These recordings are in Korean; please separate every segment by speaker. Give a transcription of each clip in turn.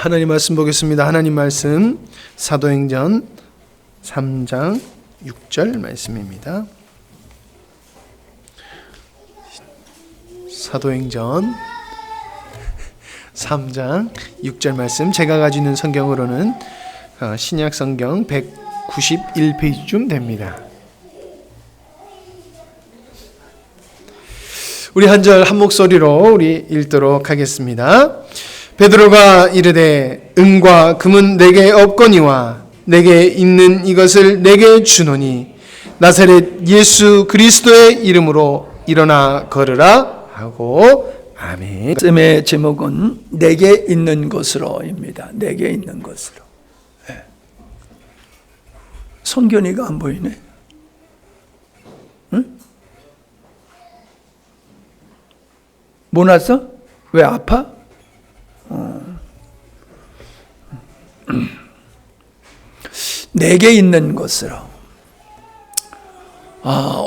Speaker 1: 하나님 말씀 보겠습니다. 하나님 말씀 사도행전 3장 6절 말씀입니다. 사도행전 3장 6절 말씀, 제가 가지고 있는 성경으로는 신약 성경 191페이지쯤 됩니다. 우리 한 절 한 목소리로 우리 읽도록 하겠습니다. 베드로가 이르되 은과 금은 내게 없거니와 내게 있는 이것을 내게 주노니 나사렛 예수 그리스도의 이름으로 일어나 걸으라 하고. 아멘.
Speaker 2: 말씀의 제목은 내게 있는 것으로입니다. 내게 있는 것으로. 네. 성견이가 안 보이네. 응? 뭐 났어? 왜 아파? 내게 있는 것으로.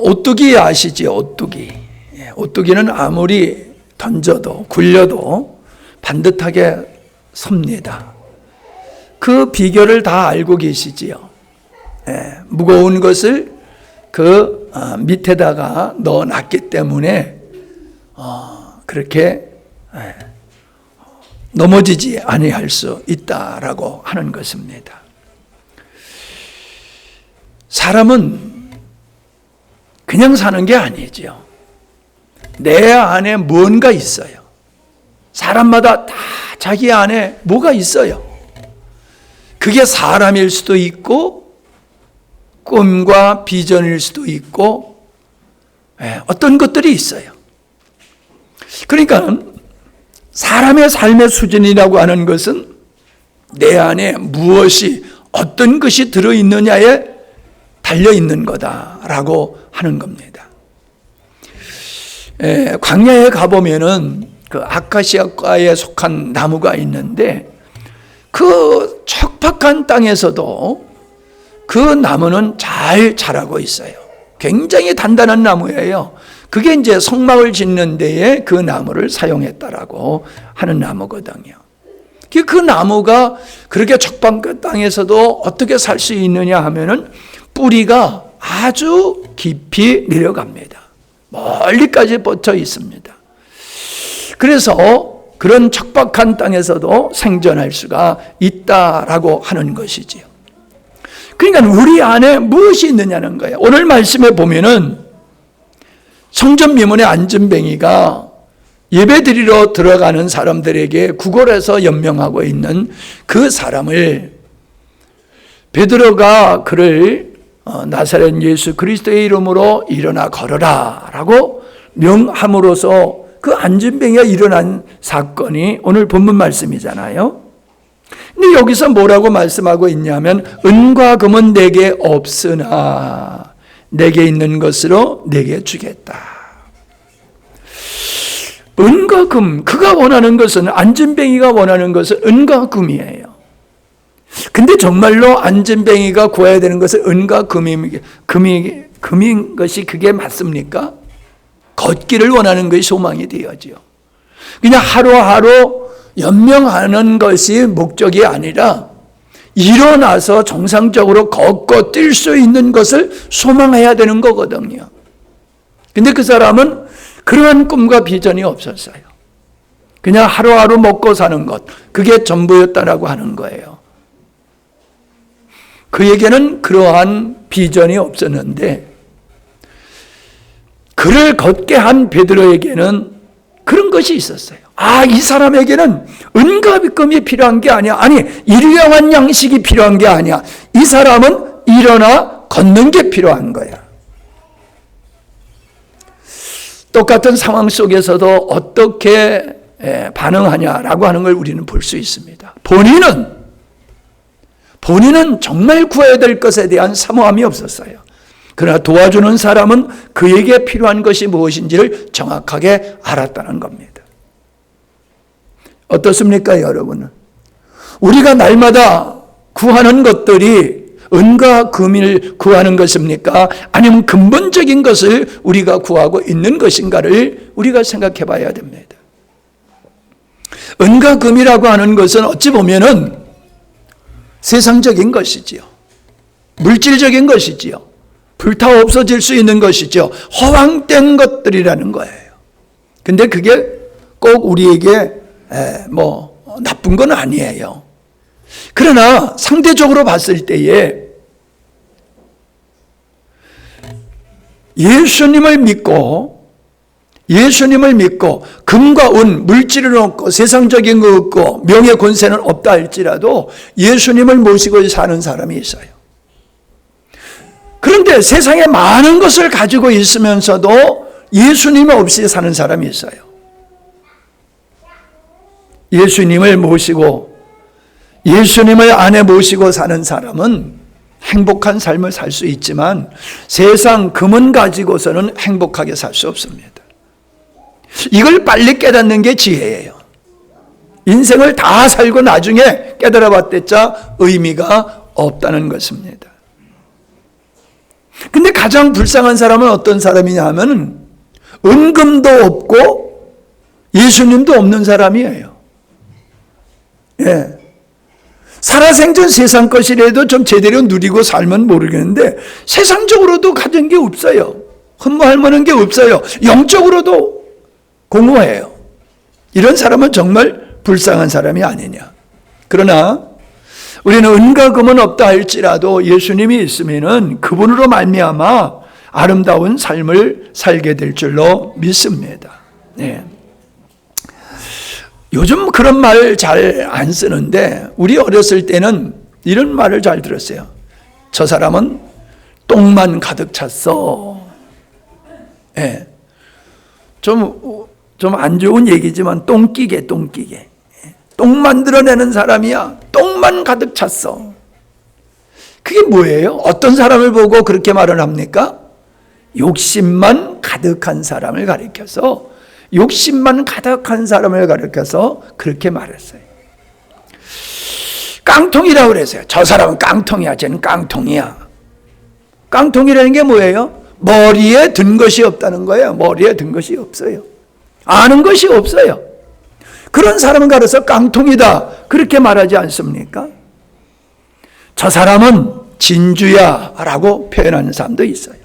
Speaker 2: 오뚜기 아시지? 오뚜기. 오뚜기는 아무리 던져도 굴려도 반듯하게 섭니다. 그 비결을 다 알고 계시지요. 무거운 것을 그 밑에다가 넣어놨기 때문에 그렇게 넘어지지 아니할 수 있다라고 하는 것입니다. 사람은 그냥 사는 게 아니죠. 내 안에 뭔가 있어요. 사람마다 다 자기 안에 뭐가 있어요. 그게 사람일 수도 있고 꿈과 비전일 수도 있고 어떤 것들이 있어요. 그러니까 사람의 삶의 수준이라고 하는 것은 내 안에 무엇이 어떤 것이 들어있느냐에 달려있는 거다라고 하는 겁니다. 광야에 가보면은 그 아카시아과에 속한 나무가 있는데 그 척박한 땅에서도 그 나무는 잘 자라고 있어요. 굉장히 단단한 나무예요. 그게 이제 성막을 짓는 데에 그 나무를 사용했다라고 하는 나무거든요. 그 나무가 그렇게 척박한 땅에서도 어떻게 살 수 있느냐 하면은 뿌리가 아주 깊이 내려갑니다. 멀리까지 뻗쳐 있습니다. 그래서 그런 척박한 땅에서도 생존할 수가 있다라고 하는 것이지요. 그러니까 우리 안에 무엇이 있느냐는 거예요. 오늘 말씀에 보면은 성전 미문의 안전뱅이가 예배드리러 들어가는 사람들에게 구걸해서 연명하고 있는 그 사람을 베드로가 그를 나사렛 예수 그리스도의 이름으로 일어나 걸어라 라고 명함으로써 그 안전뱅이가 일어난 사건이 오늘 본문 말씀이잖아요. 근데 여기서 뭐라고 말씀하고 있냐면 은과 금은 내게 없으나 내게 있는 것으로 내게 주겠다. 은과 금, 그가 원하는 것은, 안전뱅이가 원하는 것은 은과 금이에요. 근데 정말로 안전뱅이가 구해야 되는 것은 은과 금인 것이 그게 맞습니까? 걷기를 원하는 것이 소망이 되어지요. 그냥 하루하루 연명하는 것이 목적이 아니라 일어나서 정상적으로 걷고 뛸 수 있는 것을 소망해야 되는 거거든요. 근데 그 사람은 그러한 꿈과 비전이 없었어요. 그냥 하루하루 먹고 사는 것, 그게 전부였다라고 하는 거예요. 그에게는 그러한 비전이 없었는데 그를 걷게 한 베드로에게는 그런 것이 있었어요. 이 사람에게는 은과 금이 필요한 게 아니야. 아니, 일용한 양식이 필요한 게 아니야. 이 사람은 일어나 걷는 게 필요한 거야. 똑같은 상황 속에서도 어떻게 반응하냐라고 하는 걸 우리는 볼 수 있습니다. 본인은 정말 구해야 될 것에 대한 사모함이 없었어요. 그러나 도와주는 사람은 그에게 필요한 것이 무엇인지를 정확하게 알았다는 겁니다. 어떻습니까, 여러분은? 우리가 날마다 구하는 것들이 은과 금을 구하는 것입니까? 아니면 근본적인 것을 우리가 구하고 있는 것인가를 우리가 생각해 봐야 됩니다. 은과 금이라고 하는 것은 어찌 보면은 세상적인 것이지요. 물질적인 것이지요. 불타 없어질 수 있는 것이죠. 허황된 것들이라는 거예요. 근데 그게 꼭 우리에게 나쁜 건 아니에요. 그러나 상대적으로 봤을 때에 예수님을 믿고 금과 운, 물질은 없고 세상적인 거 없고 명예 권세는 없다 할지라도 예수님을 모시고 사는 사람이 있어요. 그런데 세상에 많은 것을 가지고 있으면서도 예수님 없이 사는 사람이 있어요. 예수님을 모시고 예수님을 안에 모시고 사는 사람은 행복한 삶을 살 수 있지만 세상 금은 가지고서는 행복하게 살 수 없습니다. 이걸 빨리 깨닫는 게 지혜예요. 인생을 다 살고 나중에 깨달아 봤댔자 의미가 없다는 것입니다. 근데 가장 불쌍한 사람은 어떤 사람이냐 하면 은금도 없고 예수님도 없는 사람이에요. 예. 살아생전 세상 것이라도 좀 제대로 누리고 살면 모르겠는데 세상적으로도 가진 게 없어요. 흠모할 만한 게 없어요. 영적으로도 공허해요. 이런 사람은 정말 불쌍한 사람이 아니냐. 그러나 우리는 은과 금은 없다 할지라도 예수님이 있으면은 그분으로 말미암아 아름다운 삶을 살게 될 줄로 믿습니다. 네. 요즘 그런 말 잘 안 쓰는데 우리 어렸을 때는 이런 말을 잘 들었어요. 저 사람은 똥만 가득 찼어. 예. 좀 안 좋은 얘기지만 똥기계. 똥 만들어내는 사람이야. 똥만 가득 찼어. 그게 뭐예요? 어떤 사람을 보고 그렇게 말을 합니까? 욕심만 가득한 사람을 가리켜서 그렇게 말했어요. 깡통이라고 그랬어요. 저 사람은 깡통이야. 쟤는 깡통이야. 깡통이라는 게 뭐예요? 머리에 든 것이 없다는 거예요. 머리에 든 것이 없어요. 아는 것이 없어요. 그런 사람을 가려서 깡통이다. 그렇게 말하지 않습니까? 저 사람은 진주야 라고 표현하는 사람도 있어요.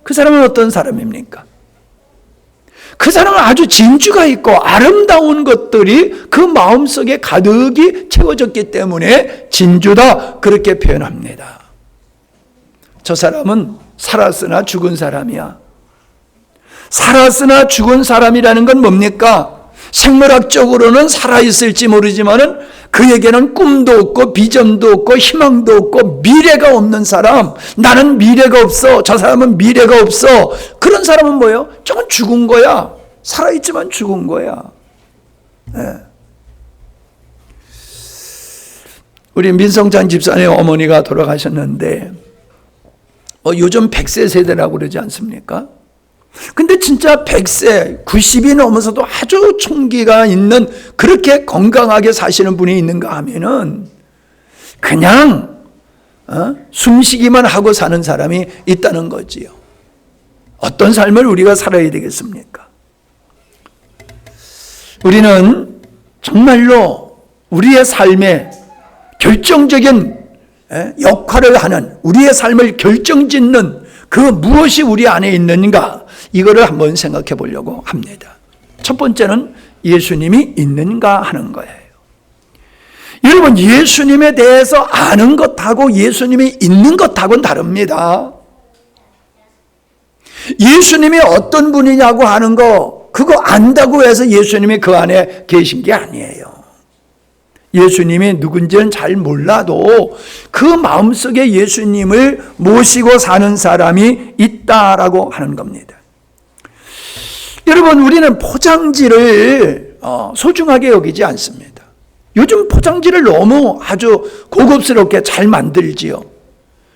Speaker 2: 그 사람은 어떤 사람입니까? 그 사람은 아주 진주가 있고 아름다운 것들이 그 마음속에 가득히 채워졌기 때문에 진주다 그렇게 표현합니다. 저 사람은 살았으나 죽은 사람이야. 살았으나 죽은 사람이라는 건 뭡니까? 생물학적으로는 살아있을지 모르지만은 그에게는 꿈도 없고 비전도 없고 희망도 없고 미래가 없는 사람. 나는 미래가 없어. 저 사람은 미래가 없어. 그런 사람은 뭐예요? 저건 죽은 거야. 살아있지만 죽은 거야. 네. 우리 민성찬 집사님 어머니가 돌아가셨는데 요즘 100세 세대라고 그러지 않습니까? 근데 진짜 100세, 90이 넘어서도 아주 총기가 있는 그렇게 건강하게 사시는 분이 있는가 하면은 그냥 숨쉬기만 하고 사는 사람이 있다는 거지요. 어떤 삶을 우리가 살아야 되겠습니까? 우리는 정말로 우리의 삶에 결정적인 역할을 하는 우리의 삶을 결정짓는 그 무엇이 우리 안에 있는가 이거를 한번 생각해 보려고 합니다. 첫 번째는 예수님이 있는가 하는 거예요. 여러분 예수님에 대해서 아는 것하고 예수님이 있는 것하고는 다릅니다. 예수님이 어떤 분이냐고 하는 거 그거 안다고 해서 예수님이 그 안에 계신 게 아니에요. 예수님이 누군지는 잘 몰라도 그 마음속에 예수님을 모시고 사는 사람이 있다라고 하는 겁니다. 여러분 우리는 포장지를 소중하게 여기지 않습니다. 요즘 포장지를 너무 아주 고급스럽게 잘 만들지요.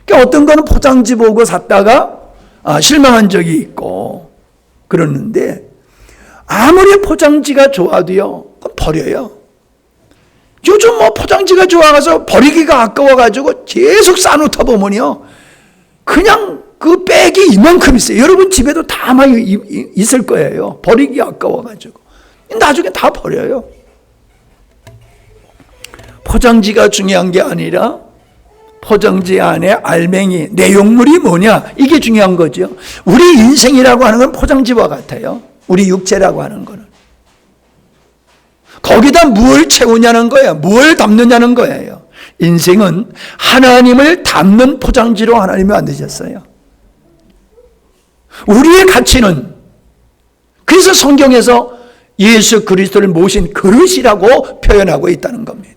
Speaker 2: 그러니까 어떤 거는 포장지 보고 샀다가 실망한 적이 있고 그러는데 아무리 포장지가 좋아도요 그건 버려요. 요즘 포장지가 좋아가서 버리기가 아까워가지고 계속 싸놓다 보면요 그냥 그 백이 이만큼 있어요. 여러분 집에도 다 많이 있을 거예요. 버리기 아까워가지고 나중에 다 버려요. 포장지가 중요한 게 아니라 포장지 안에 알맹이, 내용물이 뭐냐, 이게 중요한 거죠. 우리 인생이라고 하는 건 포장지와 같아요. 우리 육체라고 하는 거는. 거기다 무엇을 채우냐는 거예요. 무엇을 담느냐는 거예요. 인생은 하나님을 담는 포장지로 하나님이 만드셨어요. 우리의 가치는, 그래서 성경에서 예수 그리스도를 모신 그릇이라고 표현하고 있다는 겁니다.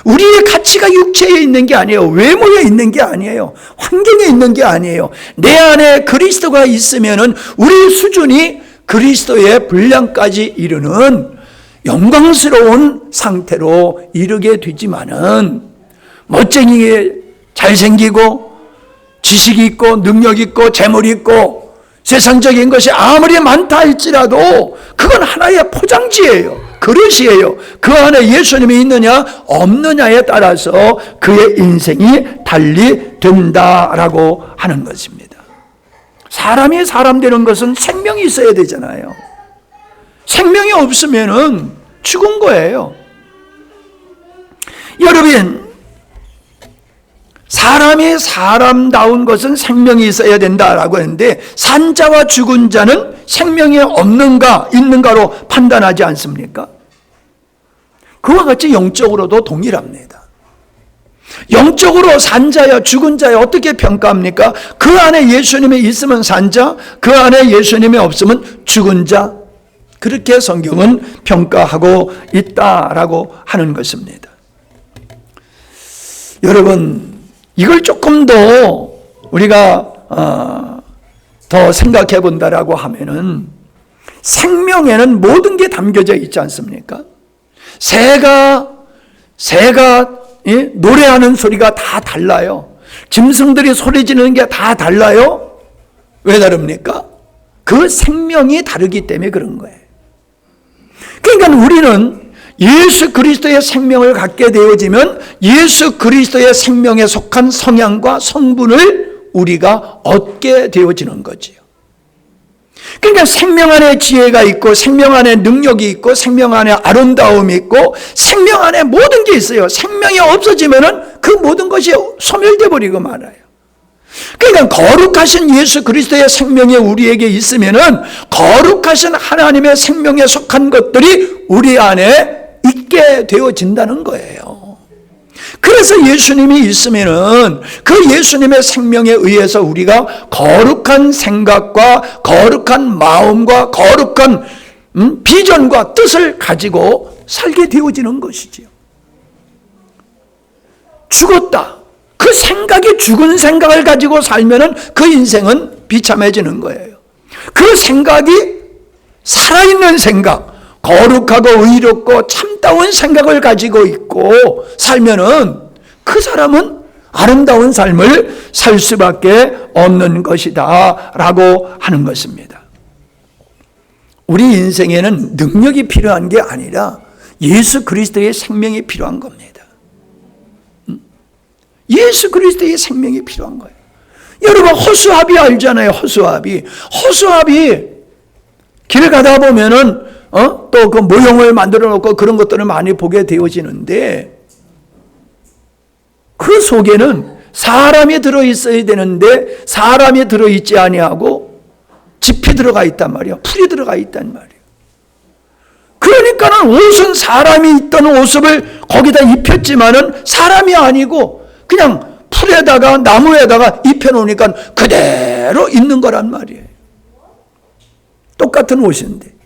Speaker 2: 우리의 가치가 육체에 있는 게 아니에요. 외모에 있는 게 아니에요. 환경에 있는 게 아니에요. 내 안에 그리스도가 있으면은 우리 수준이 그리스도의 분량까지 이르는 영광스러운 상태로 이르게 되지만은, 멋쟁이게 잘생기고 지식이 있고 능력이 있고 재물이 있고 세상적인 것이 아무리 많다 할지라도 그건 하나의 포장지예요. 그릇이에요. 그 안에 예수님이 있느냐 없느냐에 따라서 그의 인생이 달리 된다라고 하는 것입니다. 사람이 사람 되는 것은 생명이 있어야 되잖아요. 생명이 없으면은 죽은 거예요. 여러분, 사람이 사람다운 것은 생명이 있어야 된다라고 했는데, 산 자와 죽은 자는 생명이 없는가 있는가로 판단하지 않습니까? 그와 같이 영적으로도 동일합니다. 영적으로 산 자야 죽은 자야 어떻게 평가합니까? 그 안에 예수님이 있으면 산 자, 그 안에 예수님이 없으면 죽은 자, 그렇게 성경은 평가하고 있다라고 하는 것입니다. 여러분, 이걸 조금 더 우리가 더 생각해 본다라고 하면은, 생명에는 모든 게 담겨져 있지 않습니까? 새가 노래하는 소리가 다 달라요. 짐승들이 소리 지르는 게 다 달라요. 왜 다릅니까? 그 생명이 다르기 때문에 그런 거예요. 그러니까 우리는 예수 그리스도의 생명을 갖게 되어지면 예수 그리스도의 생명에 속한 성향과 성분을 우리가 얻게 되어지는 거지요. 그러니까 생명 안에 지혜가 있고, 생명 안에 능력이 있고, 생명 안에 아름다움이 있고, 생명 안에 모든 게 있어요. 생명이 없어지면은 그 모든 것이 소멸돼 버리고 말아요. 그러니까 거룩하신 예수 그리스도의 생명이 우리에게 있으면은 거룩하신 하나님의 생명에 속한 것들이 우리 안에 있게 되어진다는 거예요. 그래서 예수님이 있으면은 그 예수님의 생명에 의해서 우리가 거룩한 생각과 거룩한 마음과 거룩한 비전과 뜻을 가지고 살게 되어지는 것이지요. 죽었다. 그 생각이 죽은 생각을 가지고 살면은 그 인생은 비참해지는 거예요. 그 생각이 살아있는 생각, 거룩하고 의롭고 참다운 생각을 가지고 있고 살면은 그 사람은 아름다운 삶을 살 수밖에 없는 것이다 라고 하는 것입니다. 우리 인생에는 능력이 필요한 게 아니라 예수 그리스도의 생명이 필요한 겁니다. 예수 그리스도의 생명이 필요한 거예요. 여러분, 호수아비 알잖아요. 호수아비 길 가다 보면은 또 그 모형을 만들어 놓고 그런 것들을 많이 보게 되어지는데, 그 속에는 사람이 들어있어야 되는데 사람이 들어있지 아니하고 짚이 들어가 있단 말이에요. 풀이 들어가 있단 말이에요. 그러니까는 옷은 사람이 있던 옷을 거기다 입혔지만은 사람이 아니고 그냥 풀에다가 나무에다가 입혀놓으니까 그대로 있는 거란 말이에요. 똑같은 옷인데.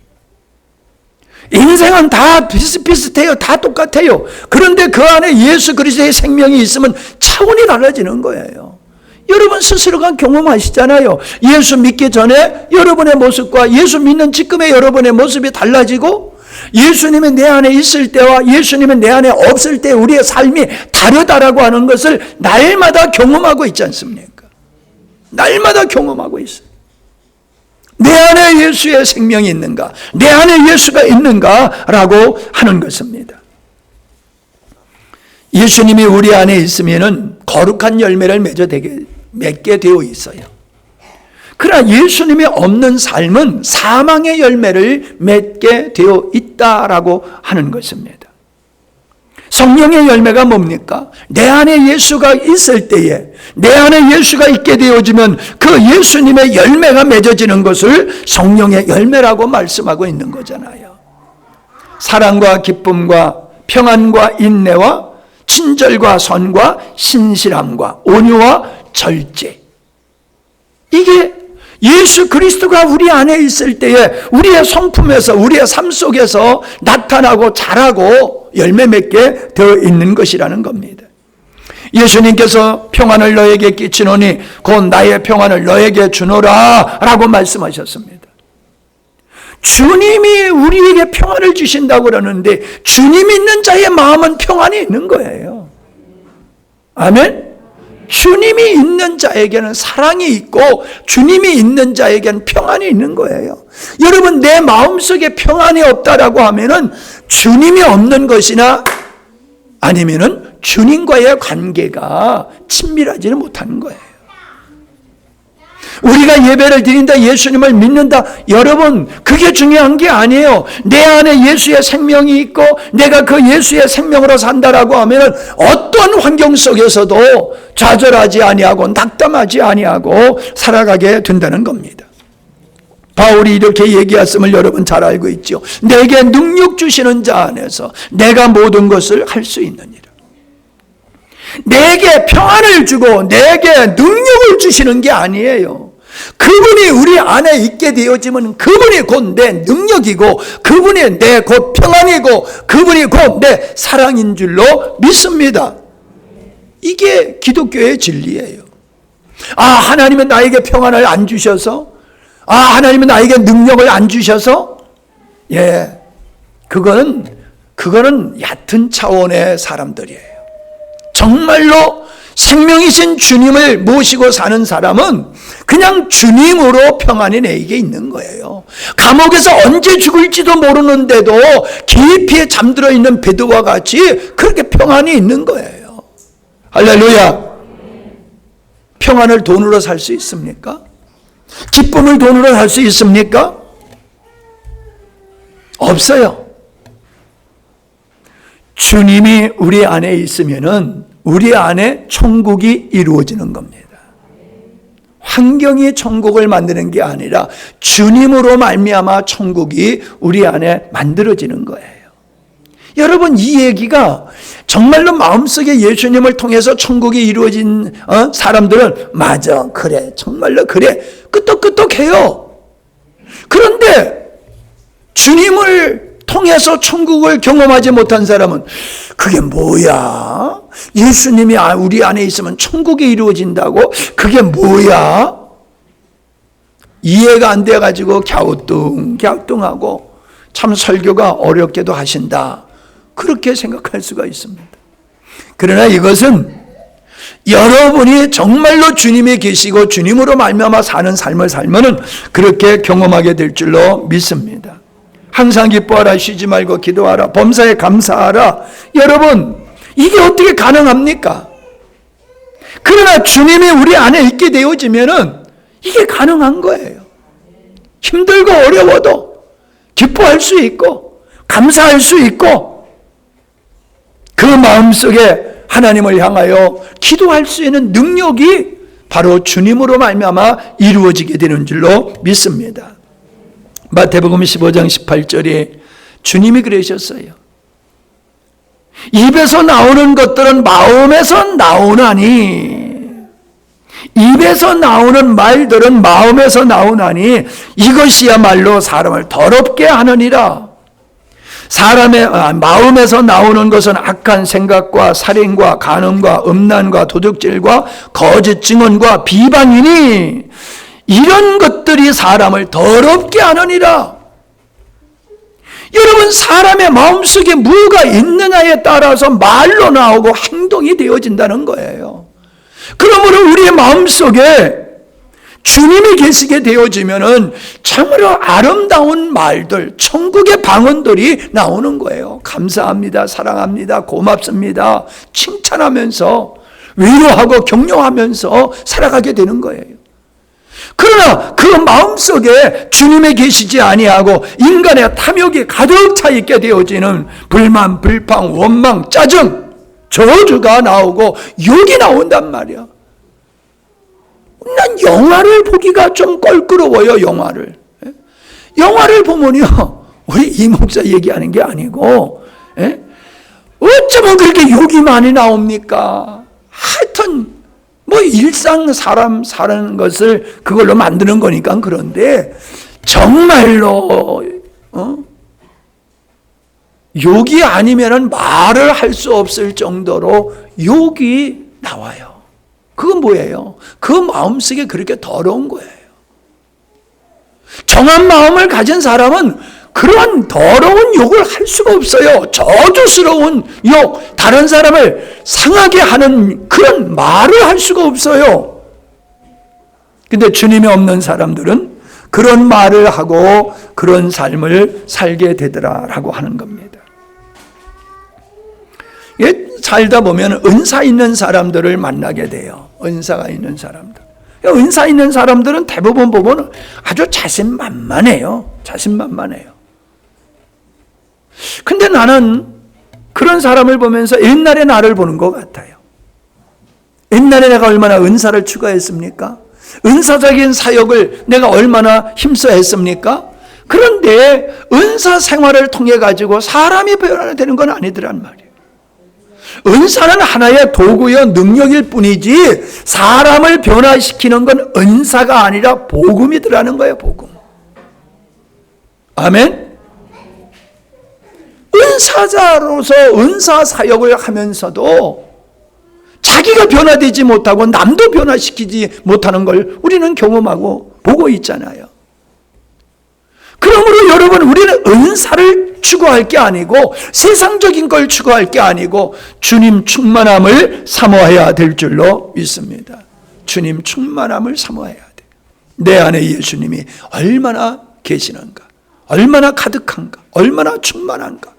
Speaker 2: 인생은 다 비슷비슷해요. 다 똑같아요. 그런데 그 안에 예수 그리스도의 생명이 있으면 차원이 달라지는 거예요. 여러분 스스로가 경험하시잖아요. 예수 믿기 전에 여러분의 모습과 예수 믿는 지금의 여러분의 모습이 달라지고, 예수님이 내 안에 있을 때와 예수님이 내 안에 없을 때 우리의 삶이 다르다라고 하는 것을 날마다 경험하고 있지 않습니까? 날마다 경험하고 있어요. 내 안에 예수의 생명이 있는가? 내 안에 예수가 있는가라고 하는 것입니다. 예수님이 우리 안에 있으면은 거룩한 열매를 맺게 되어 있어요. 그러나 예수님이 없는 삶은 사망의 열매를 맺게 되어 있다라고 하는 것입니다. 성령의 열매가 뭡니까? 내 안에 예수가 있을 때에, 내 안에 예수가 있게 되어지면 그 예수님의 열매가 맺어지는 것을 성령의 열매라고 말씀하고 있는 거잖아요. 사랑과 기쁨과 평안과 인내와 친절과 선과 신실함과 온유와 절제. 이게 예수 그리스도가 우리 안에 있을 때에 우리의 성품에서, 우리의 삶 속에서 나타나고 자라고 열매 맺게 되어 있는 것이라는 겁니다. 예수님께서 평안을 너에게 끼치노니 곧 나의 평안을 너에게 주노라 라고 말씀하셨습니다. 주님이 우리에게 평안을 주신다고 그러는데 주님이 있는 자의 마음은 평안이 있는 거예요. 아멘? 주님이 있는 자에게는 사랑이 있고 주님이 있는 자에게는 평안이 있는 거예요. 여러분, 내 마음속에 평안이 없다라고 하면은 주님이 없는 것이나 아니면은 주님과의 관계가 친밀하지는 못하는 거예요. 우리가 예배를 드린다, 예수님을 믿는다, 여러분 그게 중요한 게 아니에요. 내 안에 예수의 생명이 있고 내가 그 예수의 생명으로 산다라고 하면 어떤 환경 속에서도 좌절하지 아니하고 낙담하지 아니하고 살아가게 된다는 겁니다. 바울이 이렇게 얘기했음을 여러분 잘 알고 있죠. 내게 능력 주시는 자 안에서 내가 모든 것을 할 수 있느니라. 내게 평안을 주고 내게 능력을 주시는 게 아니에요. 그분이 우리 안에 있게 되어지면 그분이 곧 내 능력이고 그분이 내 곧 평안이고 그분이 곧 내 사랑인 줄로 믿습니다. 이게 기독교의 진리예요. 아, 하나님은 나에게 평안을 안 주셔서, 아, 하나님은 나에게 능력을 안 주셔서, 예, 그거는 얕은 차원의 사람들이에요. 정말로 생명이신 주님을 모시고 사는 사람은 그냥 주님으로 평안이 내게 있는 거예요. 감옥에서 언제 죽을지도 모르는데도 깊이 잠들어 있는 베드로와 같이 그렇게 평안이 있는 거예요. 할렐루야. 평안을 돈으로 살 수 있습니까? 기쁨을 돈으로 살 수 있습니까? 없어요. 주님이 우리 안에 있으면은 우리 안에 천국이 이루어지는 겁니다. 환경이 천국을 만드는 게 아니라 주님으로 말미암아 천국이 우리 안에 만들어지는 거예요. 여러분, 이 얘기가 정말로 마음속에 예수님을 통해서 천국이 이루어진 사람들은 맞아, 그래, 정말로 그래, 끄떡끄떡해요. 그런데 주님을 통해서 천국을 경험하지 못한 사람은 그게 뭐야? 예수님이 우리 안에 있으면 천국이 이루어진다고? 그게 뭐야? 이해가 안 돼가지고 갸우뚱하고 참 설교가 어렵게도 하신다, 그렇게 생각할 수가 있습니다. 그러나 이것은 여러분이 정말로 주님이 계시고 주님으로 말미암아 사는 삶을 살면은 그렇게 경험하게 될 줄로 믿습니다. 항상 기뻐하라, 쉬지 말고 기도하라, 범사에 감사하라. 여러분, 이게 어떻게 가능합니까? 그러나 주님이 우리 안에 있게 되어지면은 이게 가능한 거예요. 힘들고 어려워도 기뻐할 수 있고 감사할 수 있고 그 마음속에 하나님을 향하여 기도할 수 있는 능력이 바로 주님으로 말미암아 이루어지게 되는 줄로 믿습니다. 마태복음 15장 18절에 주님이 그러셨어요. 입에서 나오는 것들은 마음에서 나오나니, 입에서 나오는 말들은 마음에서 나오나니 이것이야말로 사람을 더럽게 하느니라. 사람의 마음에서 나오는 것은 악한 생각과 살인과 간음과 음란과 도둑질과 거짓 증언과 비방이니 이런 것들이 사람을 더럽게 하느니라. 여러분, 사람의 마음속에 뭐가 있느냐에 따라서 말로 나오고 행동이 되어진다는 거예요. 그러므로 우리의 마음속에 주님이 계시게 되어지면은 참으로 아름다운 말들, 천국의 방언들이 나오는 거예요. 감사합니다, 사랑합니다, 고맙습니다, 칭찬하면서 위로하고 격려하면서 살아가게 되는 거예요. 그러나 그 마음속에 주님의 계시지 아니하고 인간의 탐욕이 가득 차 있게 되어지는 불만, 불평, 원망, 짜증, 저주가 나오고 욕이 나온단 말이야. 난 영화를 보기가 좀 껄끄러워요. 영화를 보면요, 우리 이 목사 얘기하는 게 아니고, 어쩌면 그렇게 욕이 많이 나옵니까? 하여튼 뭐 일상 사람 사는 것을 그걸로 만드는 거니까. 그런데 정말로 욕이 아니면은 말을 할 수 없을 정도로 욕이 나와요. 그건 뭐예요? 그 마음속에 그렇게 더러운 거예요. 정한 마음을 가진 사람은 그런 더러운 욕을 할 수가 없어요. 저주스러운 욕, 다른 사람을 상하게 하는 그런 말을 할 수가 없어요. 근데 주님이 없는 사람들은 그런 말을 하고 그런 삶을 살게 되더라라고 하는 겁니다. 살다 보면 은사 있는 사람들을 만나게 돼요. 은사가 있는 사람들. 은사 있는 사람들은 대부분 보면 아주 자신만만해요. 근데 나는 그런 사람을 보면서 옛날의 나를 보는 것 같아요. 옛날에 내가 얼마나 은사를 추구했습니까? 은사적인 사역을 내가 얼마나 힘써 했습니까? 그런데 은사 생활을 통해 가지고 사람이 변화되는 건 아니더란 말이에요. 은사는 하나의 도구요 능력일 뿐이지 사람을 변화시키는 건 은사가 아니라 복음이더라는 거예요. 복음. 아멘. 은사자로서 은사 사역을 하면서도 자기가 변화되지 못하고 남도 변화시키지 못하는 걸 우리는 경험하고 보고 있잖아요. 그러므로 여러분, 우리는 은사를 추구할 게 아니고 세상적인 걸 추구할 게 아니고 주님 충만함을 사모해야 될 줄로 믿습니다. 주님 충만함을 사모해야 돼. 내 안에 예수님이 얼마나 계시는가, 얼마나 가득한가, 얼마나 충만한가.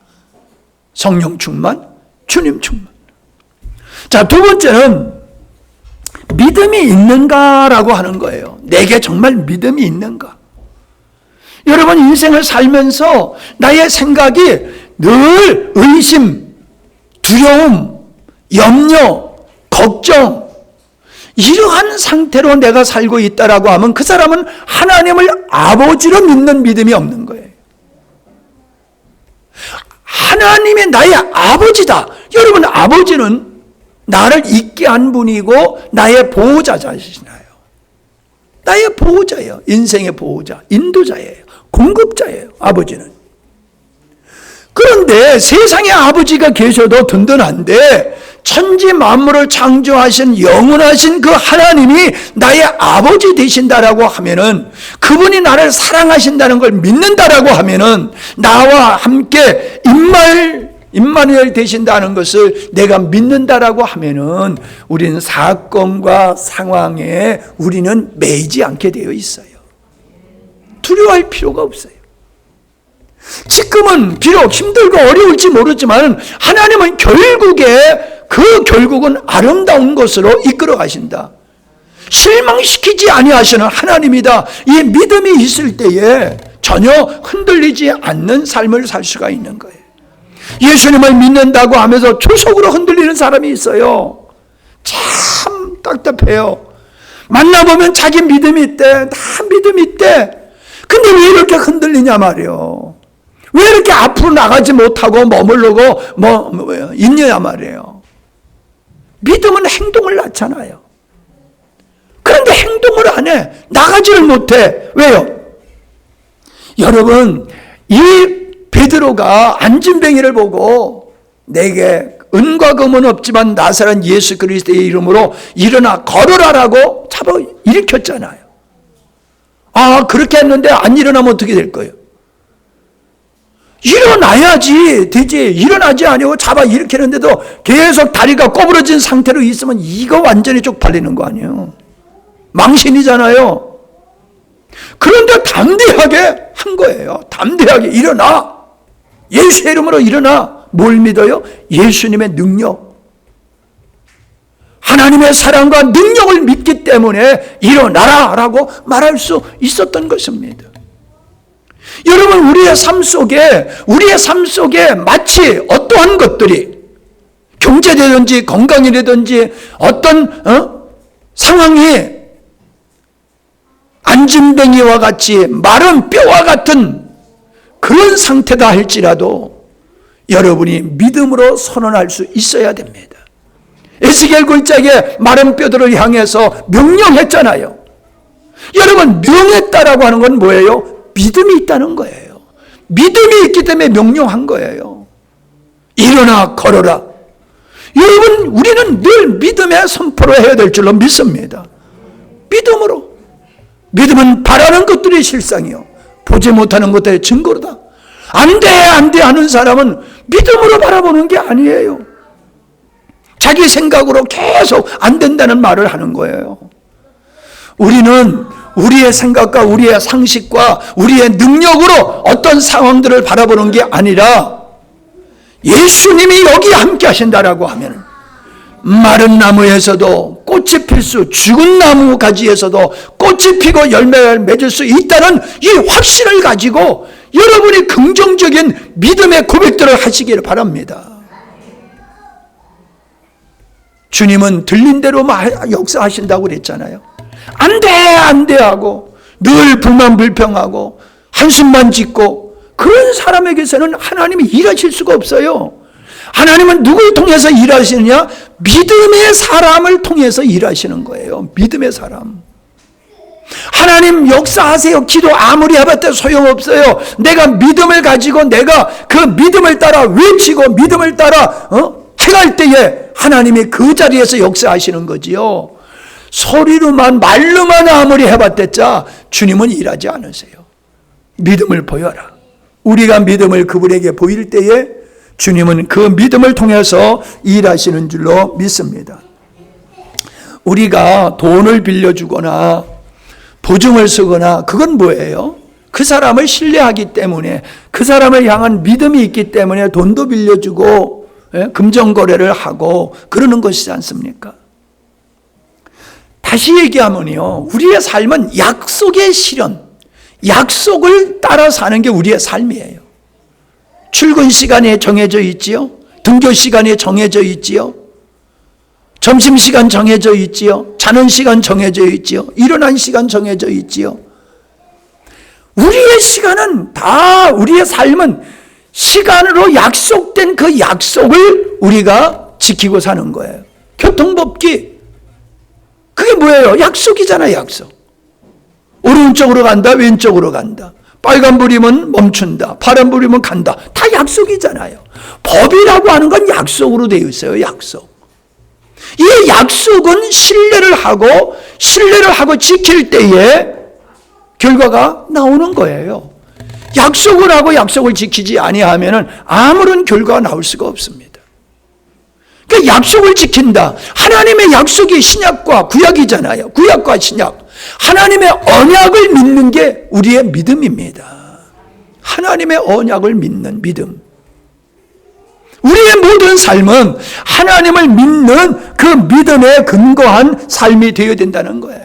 Speaker 2: 성령 충만, 주님 충만. 자, 두 번째는 믿음이 있는가라고 하는 거예요. 내게 정말 믿음이 있는가? 여러분, 인생을 살면서 나의 생각이 늘 의심, 두려움, 염려, 걱정, 이러한 상태로 내가 살고 있다라고 하면 그 사람은 하나님을 아버지로 믿는 믿음이 없는 거예요. 하나님이 나의 아버지다. 여러분, 아버지는 나를 있게 한 분이고 나의 보호자이시나요? 나의 보호자예요. 인생의 보호자, 인도자예요. 공급자예요. 아버지는. 그런데 세상에 아버지가 계셔도 든든한데 천지 만물을 창조하신 영원하신 그 하나님이 나의 아버지 되신다라고 하면은, 그분이 나를 사랑하신다는 걸 믿는다라고 하면은, 나와 함께 임마누엘 되신다는 것을 내가 믿는다라고 하면은 우리는 사건과 상황에 우리는 매이지 않게 되어 있어요. 두려워할 필요가 없어요. 지금은 비록 힘들고 어려울지 모르지만 하나님은 결국은 아름다운 것으로 이끌어 가신다. 실망시키지 아니하시는 하나님이다. 이 믿음이 있을 때에 전혀 흔들리지 않는 삶을 살 수가 있는 거예요. 예수님을 믿는다고 하면서 초속으로 흔들리는 사람이 있어요. 참 답답해요. 만나보면 자기 믿음이 있대. 다 믿음이 있대. 근데 왜 이렇게 흔들리냐 말이에요. 왜 이렇게 앞으로 나가지 못하고 머무르고 있냐 말이에요. 믿음은 행동을 낳잖아요. 그런데 행동을 안 해. 나가지를 못해. 왜요? 여러분, 이 베드로가 안진뱅이를 보고 내게 은과 금은 없지만 나사렛 예수 그리스도의 이름으로 일어나 걸으라라고 잡아 일으켰잖아요. 아, 그렇게 했는데 안 일어나면 어떻게 될 거예요? 일어나야지 되지. 일어나지 아니고 잡아 일으키는데도 계속 다리가 꼬부러진 상태로 있으면 이거 완전히 쪽팔리는 거 아니에요. 망신이잖아요. 그런데 담대하게 한 거예요. 담대하게 일어나. 예수의 이름으로 일어나. 뭘 믿어요? 예수님의 능력. 하나님의 사랑과 능력을 믿기 때문에 일어나라 라고 말할 수 있었던 것입니다. 여러분, 우리의 삶 속에 마치 어떠한 것들이 경제라든지 건강이라든지 어떤 상황이 안진뱅이와 같이 마른 뼈와 같은 그런 상태다 할지라도 여러분이 믿음으로 선언할 수 있어야 됩니다. 에스겔 9장에 마른 뼈들을 향해서 명령했잖아요. 여러분, 명했다라고 하는 건 뭐예요? 믿음이 있다는 거예요. 믿음이 있기 때문에 명령한 거예요. 일어나 걸어라. 여러분, 우리는 늘 믿음의 선포를 해야 될 줄로 믿습니다. 믿음으로. 믿음은 바라는 것들이 실상이요, 보지 못하는 것들의 증거로다. 안 돼 하는 사람은 믿음으로 바라보는 게 아니에요. 자기 생각으로 계속 안 된다는 말을 하는 거예요. 우리는 우리의 생각과 우리의 상식과 우리의 능력으로 어떤 상황들을 바라보는 게 아니라 예수님이 여기 함께 하신다라고 하면 마른 나무에서도 꽃이 필 수, 죽은 나무 가지에서도 꽃이 피고 열매를 맺을 수 있다는 이 확신을 가지고 여러분이 긍정적인 믿음의 고백들을 하시기를 바랍니다. 주님은 들린 대로 역사하신다고 그랬잖아요. 안 돼 하고 늘 불만 불평하고 한숨만 짓고 그런 사람에게서는 하나님이 일하실 수가 없어요. 하나님은 누구를 통해서 일하시느냐? 믿음의 사람을 통해서 일하시는 거예요. 믿음의 사람. 하나님 역사하세요. 기도 아무리 해봤자 소용없어요. 내가 믿음을 가지고 내가 그 믿음을 따라 외치고 믿음을 따라 행할 때에 하나님이 그 자리에서 역사하시는 거지요. 소리로만 말로만 아무리 해봤댔자 주님은 일하지 않으세요. 믿음을 보여라. 우리가 믿음을 그분에게 보일 때에 주님은 그 믿음을 통해서 일하시는 줄로 믿습니다. 우리가 돈을 빌려주거나 보증을 쓰거나 그건 뭐예요? 그 사람을 신뢰하기 때문에, 그 사람을 향한 믿음이 있기 때문에 돈도 빌려주고 금전거래를 하고 그러는 것이지 않습니까? 다시 얘기하면요, 우리의 삶은 약속의 실현, 약속을 따라 사는 게 우리의 삶이에요. 출근 시간에 정해져 있지요. 등교 시간에 정해져 있지요. 점심시간 정해져 있지요. 자는 시간 정해져 있지요. 일어난 시간 정해져 있지요. 우리의 시간은 다, 우리의 삶은 시간으로 약속된 그 약속을 우리가 지키고 사는 거예요. 교통법규, 그게 뭐예요? 약속이잖아요. 약속. 오른쪽으로 간다, 왼쪽으로 간다. 빨간불이면 멈춘다, 파란불이면 간다. 다 약속이잖아요. 법이라고 하는 건 약속으로 되어 있어요. 약속. 이 약속은 신뢰를 하고 지킬 때에 결과가 나오는 거예요. 약속을 하고 약속을 지키지 아니하면 아무런 결과가 나올 수가 없습니다. 그러니까 약속을 지킨다. 하나님의 약속이 신약과 구약이잖아요. 구약과 신약. 하나님의 언약을 믿는 게 우리의 믿음입니다. 하나님의 언약을 믿는 믿음. 우리의 모든 삶은 하나님을 믿는 그 믿음에 근거한 삶이 되어야 된다는 거예요.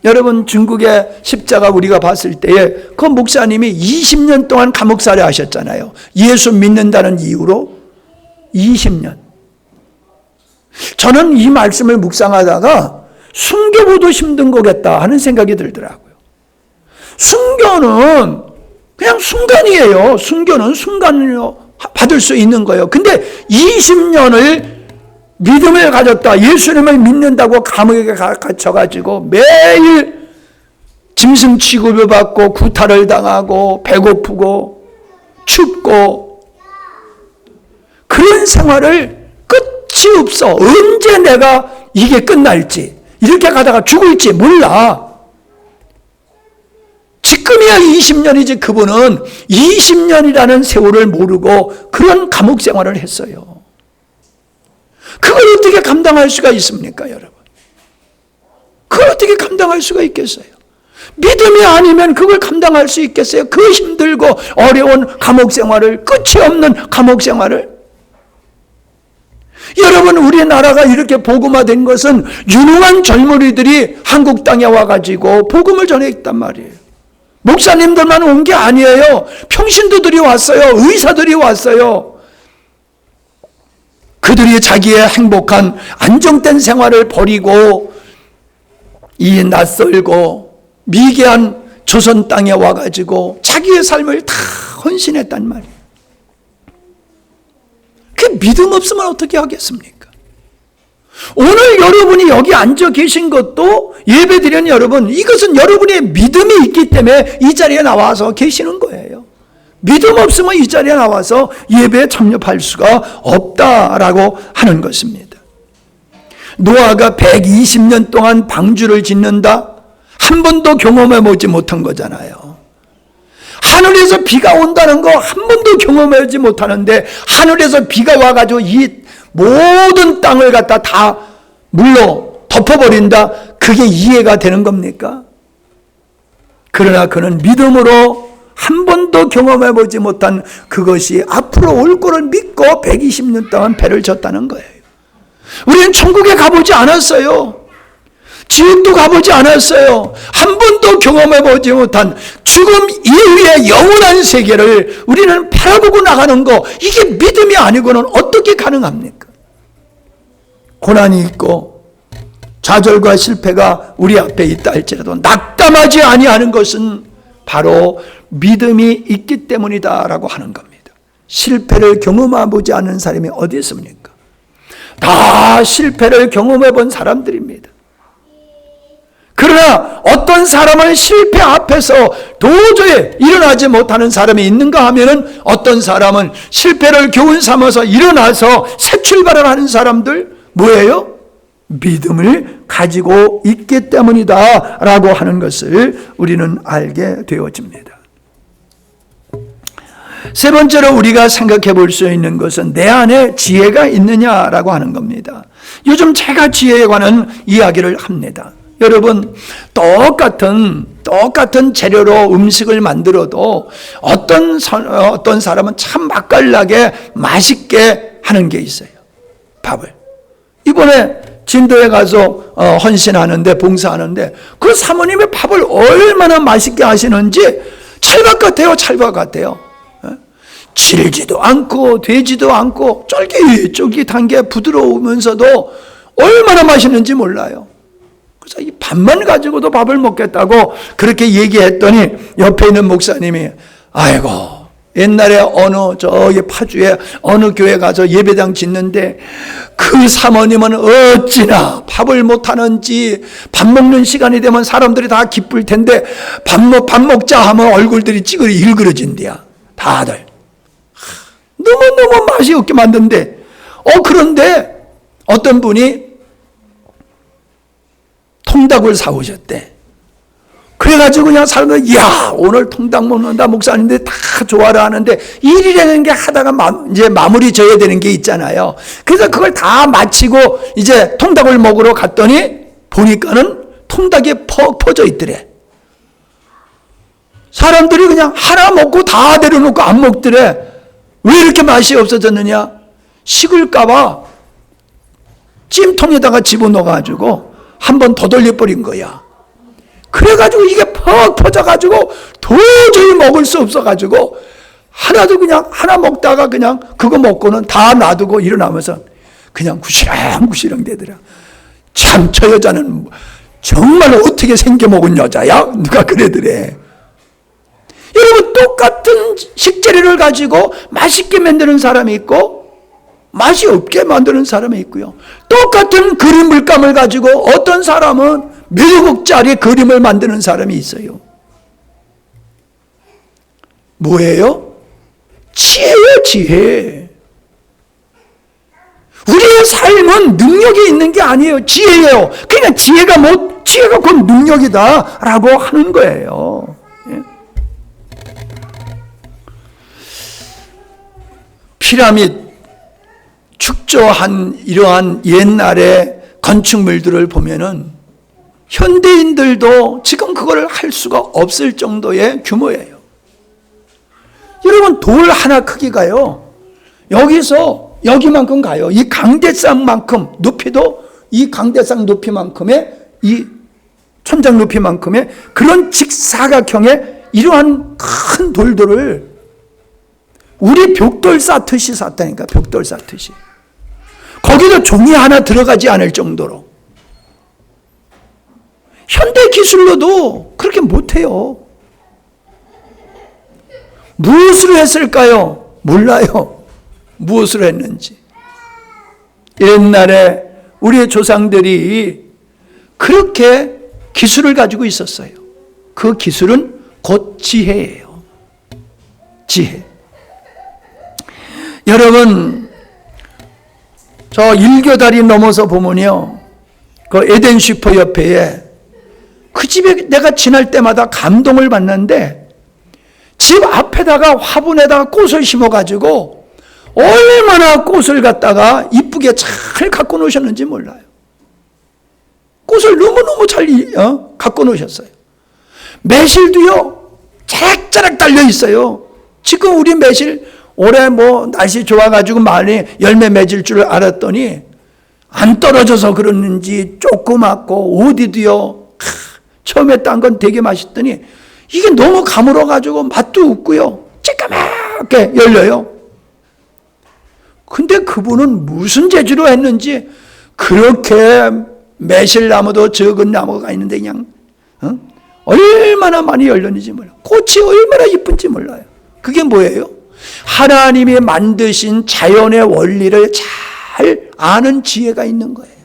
Speaker 2: 여러분, 중국의 십자가 우리가 봤을 때에 그 목사님이 20년 동안 감옥살이 하셨잖아요. 예수 믿는다는 이유로 20년. 저는 이 말씀을 묵상하다가 순교보다 힘든 거겠다 하는 생각이 들더라고요. 순교는 그냥 순간이에요. 순교는 순간으로 받을 수 있는 거예요. 근데 20년을 믿음을 가졌다, 예수님을 믿는다고 감옥에 갇혀가지고 매일 짐승 취급을 받고 구타를 당하고 배고프고 춥고 그런 생활을 끝이 없어. 언제 내가 이게 끝날지, 이렇게 가다가 죽을지 몰라. 지금이야 20년이지 그분은 20년이라는 세월을 모르고 그런 감옥 생활을 했어요. 그걸 어떻게 감당할 수가 있습니까, 여러분? 그걸 어떻게 감당할 수가 있겠어요? 믿음이 아니면 그걸 감당할 수 있겠어요? 그 힘들고 어려운 감옥 생활을, 끝이 없는 감옥 생활을. 여러분, 우리나라가 이렇게 복음화된 것은 유능한 젊은이들이 한국 땅에 와가지고 복음을 전했단 말이에요. 목사님들만 온 게 아니에요. 평신도들이 왔어요. 의사들이 왔어요. 그들이 자기의 행복한 안정된 생활을 버리고 이 낯설고 미개한 조선 땅에 와가지고 자기의 삶을 다 헌신했단 말이에요. 그 믿음 없으면 어떻게 하겠습니까? 오늘 여러분이 여기 앉아 계신 것도 예배드리는 여러분, 이것은 여러분의 믿음이 있기 때문에 이 자리에 나와서 계시는 거예요. 믿음 없으면 이 자리에 나와서 예배에 참여할 수가 없다라고 하는 것입니다. 노아가 120년 동안 방주를 짓는다? 한 번도 경험해 보지 못한 거잖아요. 하늘에서 비가 온다는 거 한 번도 경험하지 못하는데 하늘에서 비가 와가지고 이 모든 땅을 갖다 다 물로 덮어버린다? 그게 이해가 되는 겁니까? 그러나 그는 믿음으로 한 번도 경험해 보지 못한 그것이 앞으로 올 거를 믿고 120년 동안 배를 졌다는 거예요. 우리는 천국에 가보지 않았어요. 지옥도 가보지 않았어요. 한 번도 경험해 보지 못한 죽음 이후의 영원한 세계를 우리는 바라보고 나가는 거, 이게 믿음이 아니고는 어떻게 가능합니까? 고난이 있고 좌절과 실패가 우리 앞에 있다 할지라도 낙담하지 아니하는 것은 바로 믿음이 있기 때문이다라고 하는 겁니다. 실패를 경험해 보지 않은 사람이 어디 있습니까? 다 실패를 경험해 본 사람들입니다. 그러나 어떤 사람은 실패 앞에서 도저히 일어나지 못하는 사람이 있는가 하면은, 어떤 사람은 실패를 교훈 삼아서 일어나서 새 출발을 하는 사람들, 뭐예요? 믿음을 가지고 있기 때문이다 라고 하는 것을 우리는 알게 되어집니다. 세 번째로 우리가 생각해 볼 수 있는 것은 내 안에 지혜가 있느냐라고 하는 겁니다. 요즘 제가 지혜에 관한 이야기를 합니다. 여러분, 똑같은 재료로 음식을 만들어도 어떤 사람은 참 맛깔나게 맛있게 하는 게 있어요. 밥을. 이번에 진도에 가서 헌신하는데, 봉사하는데 그 사모님의 밥을 얼마나 맛있게 하시는지 찰밥 같아요. 찰밥 같아요. 질지도 않고 되지도 않고 쫄깃쫄깃한 게 부드러우면서도 얼마나 맛있는지 몰라요. 그래서 이 밥만 가지고도 밥을 먹겠다고 그렇게 얘기했더니 옆에 있는 목사님이, 아이고, 옛날에 저기 파주에 어느 교회 가서 예배당 짓는데 그 사모님은 어찌나 밥을 못하는지, 밥 먹는 시간이 되면 사람들이 다 기쁠 텐데 밥 먹자 하면 얼굴들이 찌그리 일그러진대야. 다들 너무너무 맛이 없게 만든데, 그런데 어떤 분이 통닭을 사오셨대. 그래가지고 그냥 사람들, 이야, 오늘 통닭 먹는다, 목사님들 다 좋아라 하는데, 일이라는 게 하다가 이제 마무리 져야 되는 게 있잖아요. 그래서 그걸 다 마치고 이제 통닭을 먹으러 갔더니 보니까는 통닭이 퍼져 있더래. 사람들이 그냥 하나 먹고 다 내려놓고 안 먹더래. 왜 이렇게 맛이 없어졌느냐? 식을까봐 찜통에다가 집어넣어가지고 한 번 더 돌려버린 거야. 그래가지고 이게 퍽 퍼져가지고 도저히 먹을 수 없어가지고 하나도 그냥 하나 먹다가 그냥 그거 먹고는 다 놔두고 일어나면서 그냥 구시렁구시렁 되더라. 참, 저 여자는 정말 어떻게 생겨 먹은 여자야? 누가 그래더래. 여러분, 똑같은 식재료를 가지고 맛있게 만드는 사람이 있고 맛이 없게 만드는 사람이 있고요. 똑같은 그림 물감을 가지고 어떤 사람은 몇 억짜리 그림을 만드는 사람이 있어요. 뭐예요? 지혜예요, 지혜. 우리의 삶은 능력이 있는 게 아니에요. 지혜예요. 그냥 지혜가 곧 능력이다라고 하는 거예요. 피라미드 축조한 이러한 옛날의 건축물들을 보면은 현대인들도 지금 그걸 할 수가 없을 정도의 규모예요. 여러분, 돌 하나 크기가요, 여기서 여기만큼 가요. 이 강대상만큼 높이도 이 강대상 높이만큼의 이 천장 높이만큼의 그런 직사각형의 이러한 큰 돌들을 우리 벽돌 쌓듯이 쌓다니까. 벽돌 쌓듯이. 거기도 종이 하나 들어가지 않을 정도로. 현대 기술로도 그렇게 못해요. 무엇으로 했을까요? 몰라요. 무엇으로 했는지. 옛날에 우리의 조상들이 그렇게 기술을 가지고 있었어요. 그 기술은 곧 지혜예요. 지혜. 여러분, 저 일교다리 넘어서 보면요, 그 에덴 슈퍼 옆에 그 집에 내가 지날 때마다 감동을 받는데, 집 앞에다가 화분에다가 꽃을 심어가지고 얼마나 꽃을 갖다가 이쁘게 잘 갖고 놓으셨는지 몰라요. 꽃을 너무너무 잘 갖고 놓으셨어요. 매실도요, 자락자락 달려 있어요. 지금 우리 매실 올해 뭐 날씨 좋아가지고 많이 열매 맺을 줄 알았더니 안 떨어져서 그러는지 조그맣고 어디도요, 처음에 딴 건 되게 맛있더니 이게 너무 가물어가지고 맛도 없고요, 쬐까맣게 열려요. 근데 그분은 무슨 재주로 했는지 그렇게 매실나무도 적은 나무가 있는데 그냥 얼마나 많이 열렸는지 몰라요. 꽃이 얼마나 이쁜지 몰라요. 그게 뭐예요? 하나님이 만드신 자연의 원리를 잘 아는 지혜가 있는 거예요.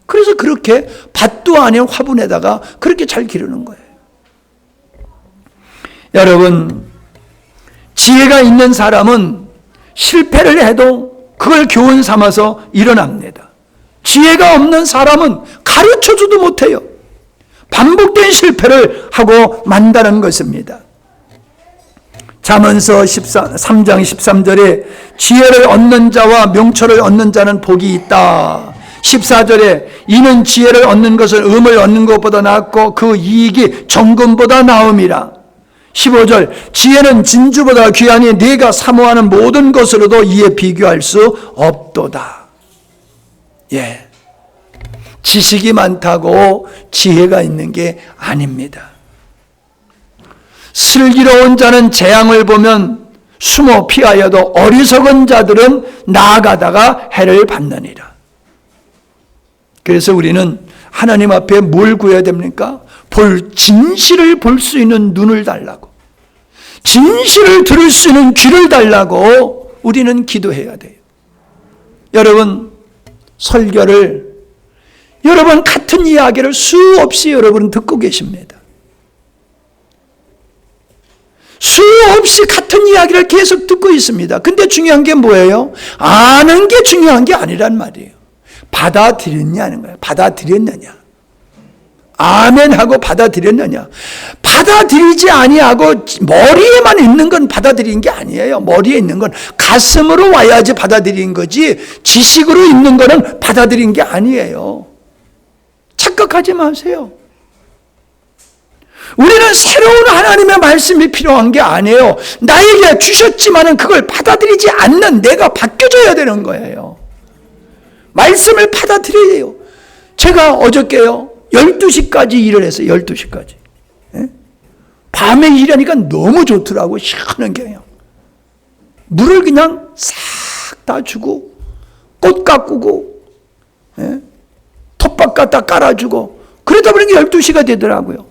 Speaker 2: 그래서 그렇게 밭도 아닌 화분에다가 그렇게 잘 기르는 거예요. 여러분, 지혜가 있는 사람은 실패를 해도 그걸 교훈 삼아서 일어납니다. 지혜가 없는 사람은 가르쳐줘도 못해요. 반복된 실패를 하고 만다는 것입니다. 잠언서 3장 13절에 지혜를 얻는 자와 명철을 얻는 자는 복이 있다. 14절에 이는 지혜를 얻는 것은 음을 얻는 것보다 낫고 그 이익이 정금보다 나음이라. 15절 지혜는 진주보다 귀하니 네가 사모하는 모든 것으로도 이에 비교할 수 없도다. 예, 지식이 많다고 지혜가 있는 게 아닙니다. 슬기로운 자는 재앙을 보면 숨어 피하여도 어리석은 자들은 나아가다가 해를 받느니라. 그래서 우리는 하나님 앞에 뭘 구해야 됩니까? 진실을 볼 수 있는 눈을 달라고, 진실을 들을 수 있는 귀를 달라고 우리는 기도해야 돼요. 여러분, 설교를 여러분 같은 이야기를 수없이 여러분 듣고 계십니다. 수없이 같은 이야기를 계속 듣고 있습니다. 근데 중요한 게 뭐예요? 아는 게 중요한 게 아니란 말이에요. 받아들였냐는 거예요. 받아들였느냐. 아멘하고 받아들였느냐. 받아들이지 아니하고 머리에만 있는 건 받아들이는 게 아니에요. 머리에 있는 건 가슴으로 와야지 받아들이는 거지 지식으로 있는 거는 받아들이는 게 아니에요. 착각하지 마세요. 우리는 새로운 하나님의 말씀이 필요한 게 아니에요. 나에게 주셨지만은 그걸 받아들이지 않는 내가 바뀌어져야 되는 거예요. 말씀을 받아들여야 해요. 제가 어저께요 12시까지 일을 했어요. 12시까지. 예? 밤에 일하니까 너무 좋더라고요. 시원한 게. 물을 그냥 싹 다 주고 꽃 가꾸고 예? 텃밭 갖다 깔아주고 그러다 보니까 12시가 되더라고요.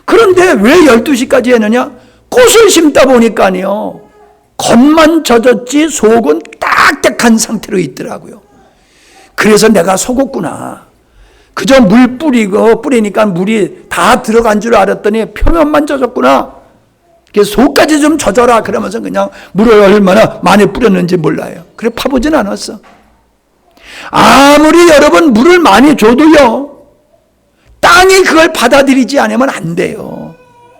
Speaker 2: 그런데 왜 12시까지 했느냐? 꽃을 심다 보니까요 겉만 젖었지 속은 딱딱한 상태로 있더라고요. 그래서 내가 속었구나. 그저 물 뿌리니까 물이 다 들어간 줄 알았더니 표면만 젖었구나. 그래서 속까지 좀 젖어라 그러면서 그냥 물을 얼마나 많이 뿌렸는지 몰라요. 그래 파보진 않았어. 아무리 여러분 물을 많이 줘도요 땅이 그걸 받아들이지 않으면 안 돼요.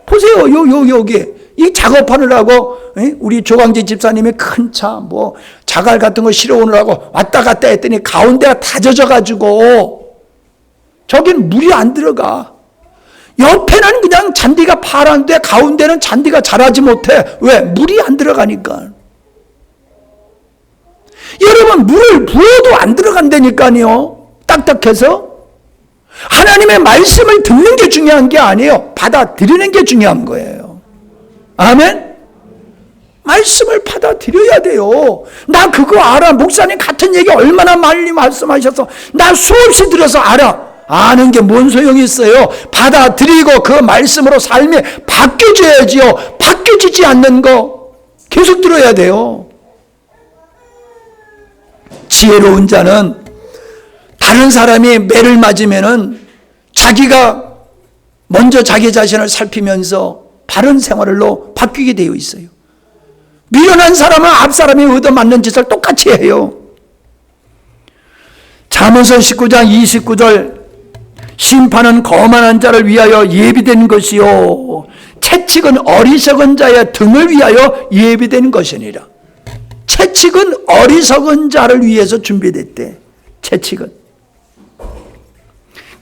Speaker 2: 보세요. 여기 이 작업하느라고 우리 조광재 집사님이 큰 차 뭐 자갈 같은 거 실어 오느라고 왔다 갔다 했더니 가운데가 다 젖어가지고 저긴 물이 안 들어가. 옆에는 그냥 잔디가 파란데 가운데는 잔디가 자라지 못해. 왜? 물이 안 들어가니까. 여러분, 물을 부어도 안 들어간다니까요. 딱딱해서. 하나님의 말씀을 듣는 게 중요한 게 아니에요. 받아들이는 게 중요한 거예요. 아멘? 말씀을 받아들여야 돼요. 나 그거 알아. 목사님 같은 얘기 얼마나 많이 말씀하셔서 나 수없이 들어서 알아. 아는 게 뭔 소용이 있어요. 받아들이고 그 말씀으로 삶이 바뀌어져야지요. 바뀌어지지 않는 거 계속 들어야 돼요. 지혜로운 자는 다른 사람이 매를 맞으면은 자기가 먼저 자기 자신을 살피면서 바른 생활로 바뀌게 되어 있어요. 미련한 사람은 앞 사람이 얻어맞는 짓을 똑같이 해요. 잠언서 19장 29절 심판은 거만한 자를 위하여 예비된 것이요 채찍은 어리석은 자의 등을 위하여 예비된 것이니라. 채찍은 어리석은 자를 위해서 준비됐대. 채찍은.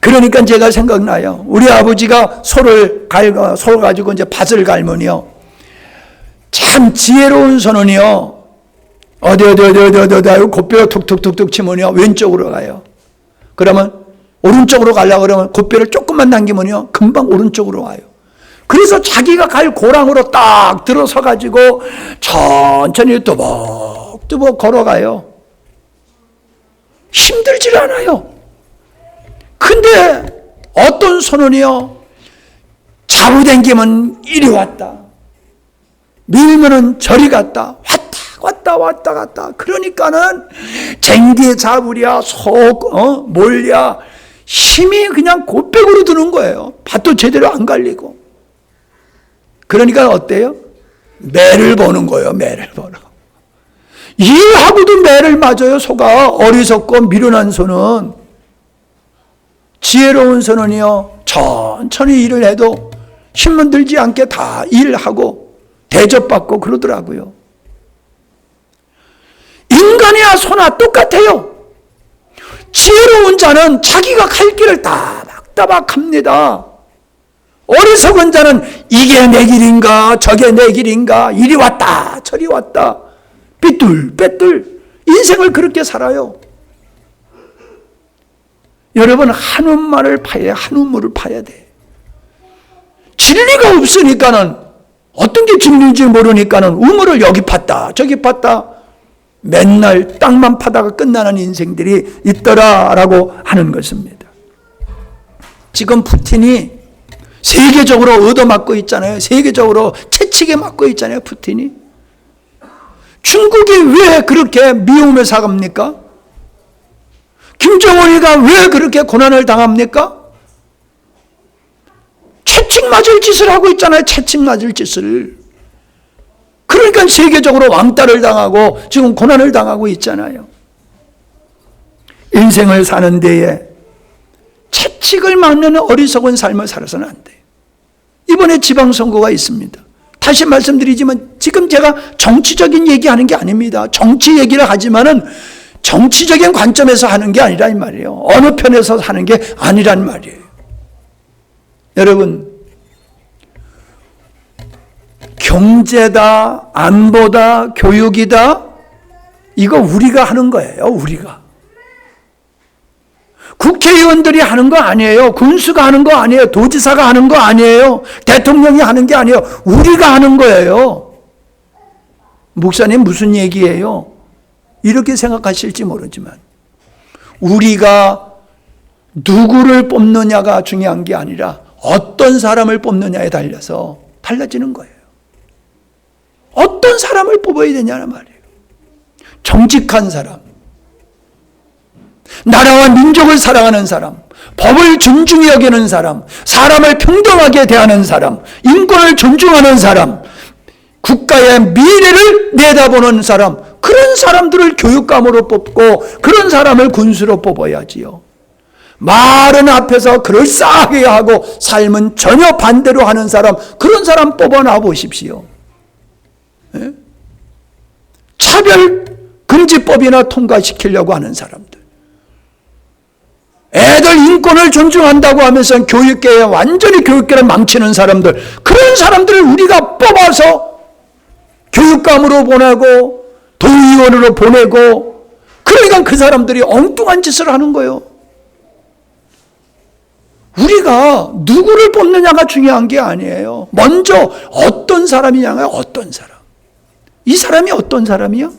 Speaker 2: 그러니까 제가 생각나요. 우리 아버지가 소를 가지고 이제 밭을 갈면요. 참 지혜로운 손은요. 어디 하고 곶뼈를 툭툭툭툭 치면요. 왼쪽으로 가요. 그러면 오른쪽으로 가려고 그러면 곶뼈를 조금만 남기면요. 금방 오른쪽으로 와요. 그래서 자기가 갈 고랑으로 딱 들어서 가지고 천천히 뚜벅뚜벅 걸어가요. 힘들질 않아요. 근데 어떤 손은요. 잡아당기면 이리 왔다. 밀면은 저리 갔다. 왔다 갔다. 그러니까는 쟁기에 잡으랴 몰랴 힘이 그냥 곧백으로 드는 거예요. 밭도 제대로 안 갈리고. 그러니까 어때요? 매를 보는 거예요. 매를 보는 거. 일하고도 매를 맞아요. 소가 어리석고 미련한 소는. 지혜로운 소는요. 천천히 일을 해도 힘만 들지 않게 다 일하고 대접받고 그러더라고요. 인간이야 소나 똑같아요. 지혜로운 자는 자기가 갈 길을 따박따박 갑니다. 어리석은 자는 이게 내 길인가 저게 내 길인가 이리 왔다 저리 왔다 삐뚤빼뚤 인생을 그렇게 살아요. 여러분 한우물을 파야 한우물을 파야 돼. 진리가 없으니까는 어떤 게 진리인지 모르니까는 우물을 여기 팠다 저기 팠다 맨날 땅만 파다가 끝나는 인생들이 있더라라고 하는 것입니다. 지금 푸틴이 세계적으로 얻어맞고 있잖아요. 세계적으로 채찍에 맞고 있잖아요. 푸틴이. 중국이 왜 그렇게 미움을 사갑니까? 김정은이가 왜 그렇게 고난을 당합니까? 채찍 맞을 짓을 하고 있잖아요. 채찍 맞을 짓을. 그러니까 세계적으로 왕따를 당하고 지금 고난을 당하고 있잖아요. 인생을 사는 데에 채찍을 맞는 어리석은 삶을 살아서는 안 돼요. 이번에 지방선거가 있습니다. 다시 말씀드리지만 지금 제가 정치적인 얘기하는 게 아닙니다. 정치 얘기를 하지만은 정치적인 관점에서 하는 게 아니라 이 말이에요. 어느 편에서 하는 게 아니란 말이에요. 여러분, 경제다, 안보다, 교육이다, 이거 우리가 하는 거예요. 우리가. 국회의원들이 하는 거 아니에요. 군수가 하는 거 아니에요. 도지사가 하는 거 아니에요. 대통령이 하는 게 아니에요. 우리가 하는 거예요. 목사님 무슨 얘기예요? 이렇게 생각하실지 모르지만 우리가 누구를 뽑느냐가 중요한 게 아니라 어떤 사람을 뽑느냐에 달려서 달라지는 거예요. 어떤 사람을 뽑아야 되냐는 말이에요. 정직한 사람, 나라와 민족을 사랑하는 사람, 법을 존중히 여기는 사람, 사람을 평등하게 대하는 사람, 인권을 존중하는 사람, 국가의 미래를 내다보는 사람, 그런 사람들을 교육감으로 뽑고 그런 사람을 군수로 뽑아야지요. 말은 앞에서 그럴싸하게 하고 삶은 전혀 반대로 하는 사람, 그런 사람 뽑아놔 보십시오. 예? 차별금지법이나 통과시키려고 하는 사람들, 애들 인권을 존중한다고 하면서 교육계에 완전히 교육계를 망치는 사람들, 그런 사람들을 우리가 뽑아서 교육감으로 보내고 도의원으로 보내고 그러니까 그 사람들이 엉뚱한 짓을 하는 거예요. 우리가 누구를 뽑느냐가 중요한 게 아니에요. 먼저 어떤 사람이냐가 어떤 사람. 이 사람이 어떤 사람이야?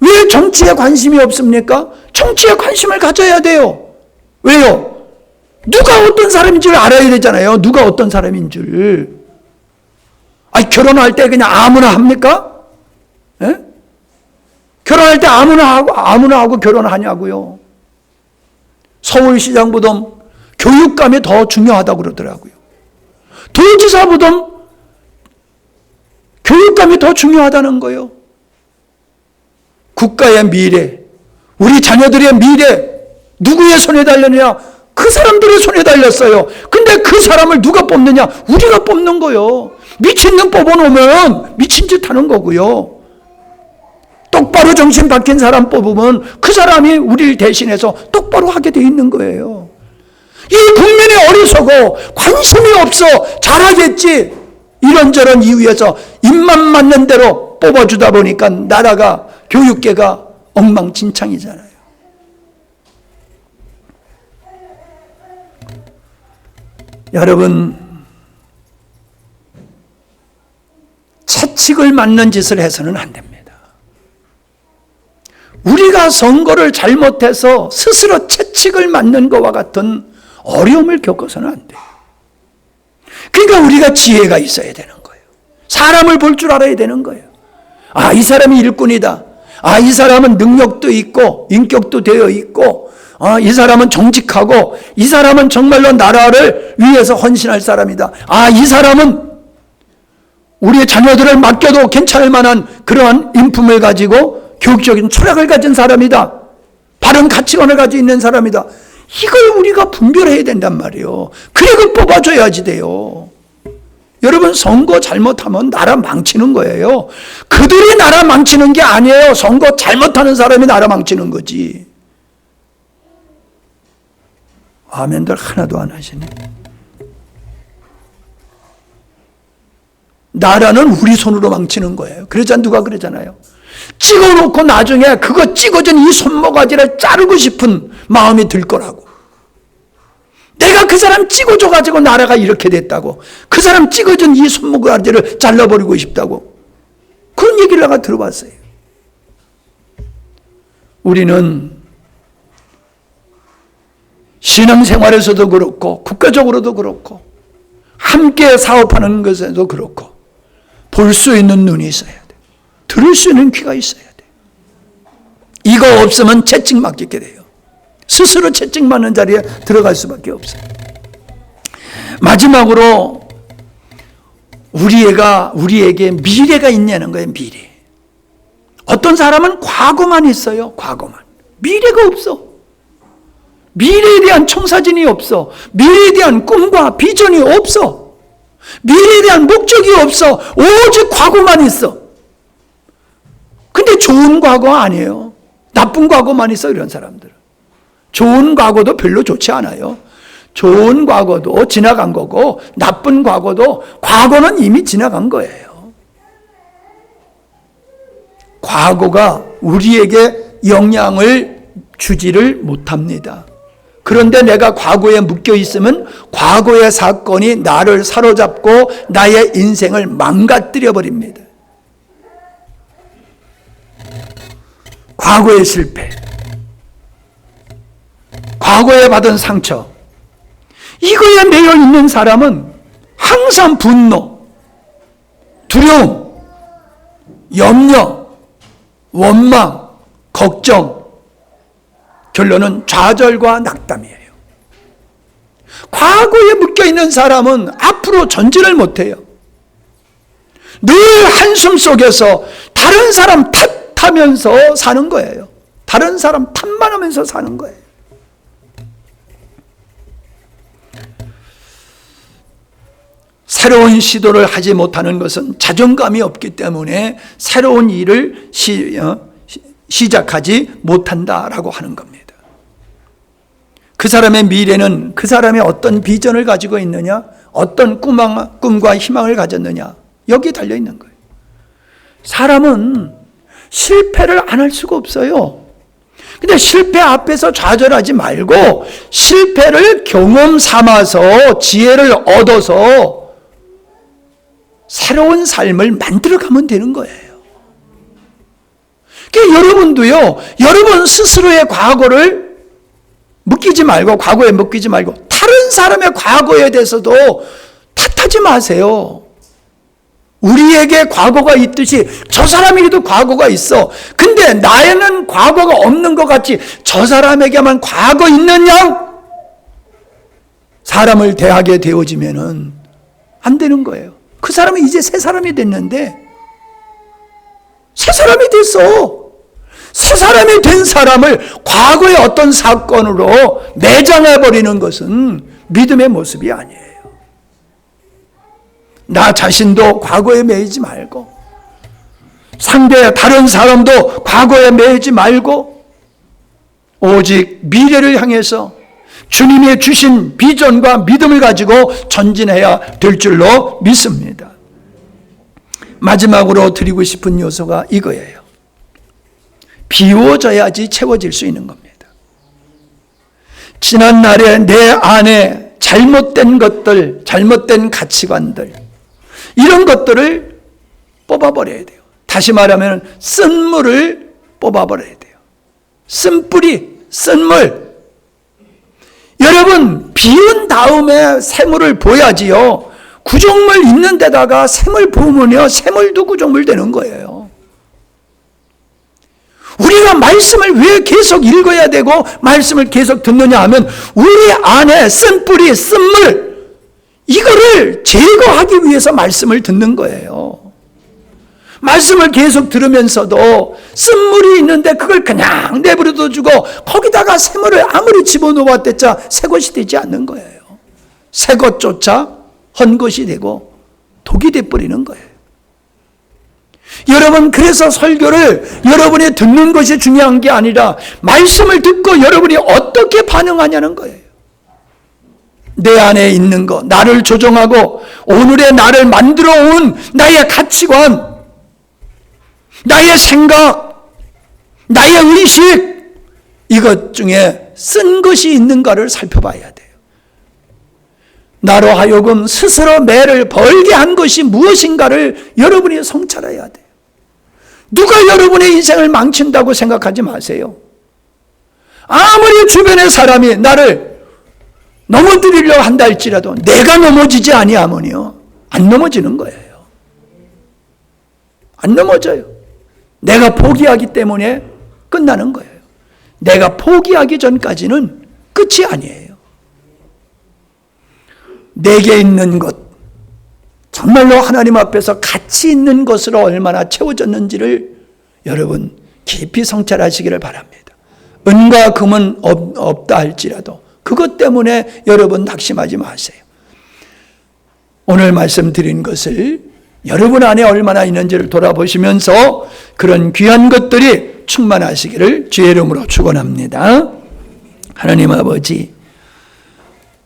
Speaker 2: 왜 정치에 관심이 없습니까? 정치에 관심을 가져야 돼요. 왜요? 누가 어떤 사람인 줄 알아야 되잖아요. 누가 어떤 사람인 줄. 아니, 결혼할 때 그냥 아무나 합니까? 예? 결혼할 때 아무나 하고 결혼하냐고요. 서울시장보다 교육감이 더 중요하다고 그러더라고요. 도지사보다 교육감이 더 중요하다는 거예요. 국가의 미래, 우리 자녀들의 미래, 누구의 손에 달렸느냐? 그 사람들의 손에 달렸어요. 근데 그 사람을 누가 뽑느냐? 우리가 뽑는 거예요. 미친 놈 뽑아놓으면 미친 짓 하는 거고요. 똑바로 정신 박힌 사람 뽑으면 그 사람이 우리를 대신해서 똑바로 하게 돼 있는 거예요. 이 국민이 어리석어 관심이 없어 잘하겠지 이런저런 이유에서 입만 맞는 대로 뽑아주다 보니까 나라가 교육계가 엉망진창이잖아요. 여러분, 채찍을 맞는 짓을 해서는 안 됩니다. 우리가 선거를 잘못해서 스스로 채찍을 맞는 것과 같은 어려움을 겪어서는 안 돼요. 그러니까 우리가 지혜가 있어야 되는 거예요. 사람을 볼 줄 알아야 되는 거예요. 아, 이 사람이 일꾼이다. 아, 이 사람은 능력도 있고 인격도 되어 있고, 이 사람은 정직하고, 이 사람은 정말로 나라를 위해서 헌신할 사람이다. 아, 이 사람은 우리의 자녀들을 맡겨도 괜찮을 만한 그러한 인품을 가지고 교육적인 철학을 가진 사람이다. 바른 가치관을 가지고 있는 사람이다. 이걸 우리가 분별해야 된단 말이에요. 그리고 뽑아줘야지 돼요. 여러분, 선거 잘못하면 나라 망치는 거예요. 그들이 나라 망치는 게 아니에요. 선거 잘못하는 사람이 나라 망치는 거지. 아멘들 하나도 안 하시네. 나라는 우리 손으로 망치는 거예요. 그러자 누가 그러잖아요. 찍어놓고 나중에 그거 찍어준 이 손모가지를 자르고 싶은 마음이 들 거라고. 내가 그 사람 찍어줘가지고 나라가 이렇게 됐다고. 그 사람 찍어준 이 손모가지를 잘라버리고 싶다고. 그런 얘기를 내가 들어봤어요. 우리는 신앙생활에서도 그렇고 국가적으로도 그렇고 함께 사업하는 것에도 그렇고 볼 수 있는 눈이 있어야 돼. 들을 수 있는 귀가 있어야 돼. 이거 없으면 채찍 맞게 돼요. 스스로 채찍 맞는 자리에 들어갈 수밖에 없어요. 마지막으로 우리에게 미래가 있냐는 거예요. 미래. 어떤 사람은 과거만 있어요. 과거만. 미래가 없어. 미래에 대한 청사진이 없어. 미래에 대한 꿈과 비전이 없어. 미래에 대한 목적이 없어. 오직 과거만 있어. 근데 좋은 과거 아니에요. 나쁜 과거만 있어, 이런 사람들은. 좋은 과거도 별로 좋지 않아요. 좋은 과거도 지나간 거고, 나쁜 과거도 과거는 이미 지나간 거예요. 과거가 우리에게 영향을 주지를 못합니다. 그런데 내가 과거에 묶여 있으면 과거의 사건이 나를 사로잡고 나의 인생을 망가뜨려 버립니다. 과거의 실패, 과거에 받은 상처, 이거에 매여 있는 사람은 항상 분노, 두려움, 염려, 원망, 걱정, 결론은 좌절과 낙담이에요. 과거에 묶여있는 사람은 앞으로 전진을 못해요. 늘 한숨 속에서 다른 사람 탓하면서 사는 거예요. 다른 사람 탓만 하면서 사는 거예요. 새로운 시도를 하지 못하는 것은 자존감이 없기 때문에 새로운 일을 시작하지 못한다라고 하는 겁니다. 그 사람의 미래는 그 사람이 어떤 비전을 가지고 있느냐, 어떤 꿈과 희망을 가졌느냐, 여기에 달려 있는 거예요. 사람은 실패를 안 할 수가 없어요. 근데 실패 앞에서 좌절하지 말고 실패를 경험 삼아서 지혜를 얻어서 새로운 삶을 만들어가면 되는 거예요. 그러니까 여러분도요, 여러분 스스로의 과거를 묶이지 말고, 과거에 묶이지 말고 다른 사람의 과거에 대해서도 탓하지 마세요. 우리에게 과거가 있듯이 저 사람에게도 과거가 있어. 근데 나에는 과거가 없는 것 같이 저 사람에게만 과거 있는 양 사람을 대하게 되어지면은 안 되는 거예요. 그 사람은 이제 새 사람이 됐는데, 새 사람이 됐어. 새 사람이 된 사람을 과거의 어떤 사건으로 매장해버리는 것은 믿음의 모습이 아니에요. 나 자신도 과거에 매이지 말고, 상대 다른 사람도 과거에 매이지 말고, 오직 미래를 향해서 주님이 주신 비전과 믿음을 가지고 전진해야 될 줄로 믿습니다. 마지막으로 드리고 싶은 요소가 이거예요. 비워져야지 채워질 수 있는 겁니다. 지난날에 내 안에 잘못된 것들, 잘못된 가치관들, 이런 것들을 뽑아버려야 돼요. 다시 말하면 쓴물을 뽑아버려야 돼요. 쓴뿌리, 쓴물. 여러분, 비운 다음에 샘물을 보야지요. 구정물 있는 데다가 샘을 부으면요, 샘물도 구정물 되는 거예요. 우리가 말씀을 왜 계속 읽어야 되고 말씀을 계속 듣느냐 하면 우리 안에 쓴뿌리, 쓴물, 이거를 제거하기 위해서 말씀을 듣는 거예요. 말씀을 계속 들으면서도 쓴물이 있는데 그걸 그냥 내버려 주고 거기다가 샘물을 아무리 집어넣어봤댔자 새 것이 되지 않는 거예요. 새 것조차 헌 것이 되고 독이 돼버리는 거예요. 여러분, 그래서 설교를 여러분이 듣는 것이 중요한 게 아니라 말씀을 듣고 여러분이 어떻게 반응하냐는 거예요. 내 안에 있는 것, 나를 조정하고 오늘의 나를 만들어 온 나의 가치관, 나의 생각, 나의 의식, 이것 중에 쓴 것이 있는가를 살펴봐야 돼요. 나로 하여금 스스로 매를 벌게 한 것이 무엇인가를 여러분이 성찰해야 돼요. 누가 여러분의 인생을 망친다고 생각하지 마세요. 아무리 주변의 사람이 나를 넘어뜨리려고 한다 할지라도 내가 넘어지지 아니하면요, 안 넘어지는 거예요. 안 넘어져요. 내가 포기하기 때문에 끝나는 거예요. 내가 포기하기 전까지는 끝이 아니에요. 내게 있는 것, 정말로 하나님 앞에서 가치 있는 것으로 얼마나 채워졌는지를 여러분 깊이 성찰하시기를 바랍니다. 은과 금은 없다 할지라도 그것 때문에 여러분 낙심하지 마세요. 오늘 말씀드린 것을 여러분 안에 얼마나 있는지를 돌아보시면서 그런 귀한 것들이 충만하시기를 주의 이름으로 축원합니다. 하나님 아버지,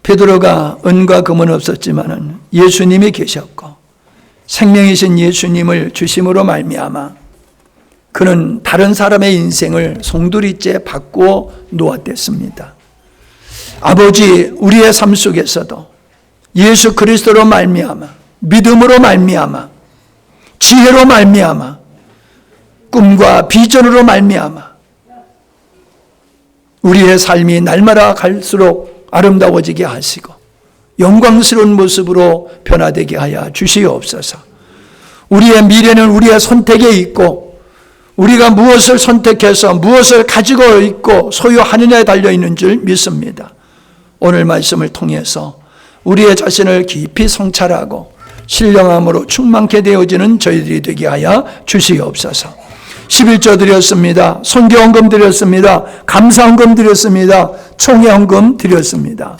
Speaker 2: 베드로가 은과 금은 없었지만은 예수님이 계셨고 생명이신 예수님을 주심으로 말미암아 그는 다른 사람의 인생을 송두리째 바꾸어 놓았댔습니다. 아버지, 우리의 삶 속에서도 예수 그리스도로 말미암아, 믿음으로 말미암아, 지혜로 말미암아, 꿈과 비전으로 말미암아 우리의 삶이 날마다 갈수록 아름다워지게 하시고 영광스러운 모습으로 변화되게 하여 주시옵소서. 우리의 미래는 우리의 선택에 있고 우리가 무엇을 선택해서 무엇을 가지고 있고 소유하느냐에 달려있는 줄 믿습니다. 오늘 말씀을 통해서 우리의 자신을 깊이 성찰하고 신령함으로 충만케 되어지는 저희들이 되게 하여 주시옵소서. 11조 드렸습니다. 선교헌금 드렸습니다. 감사헌금 드렸습니다. 총회헌금 드렸습니다.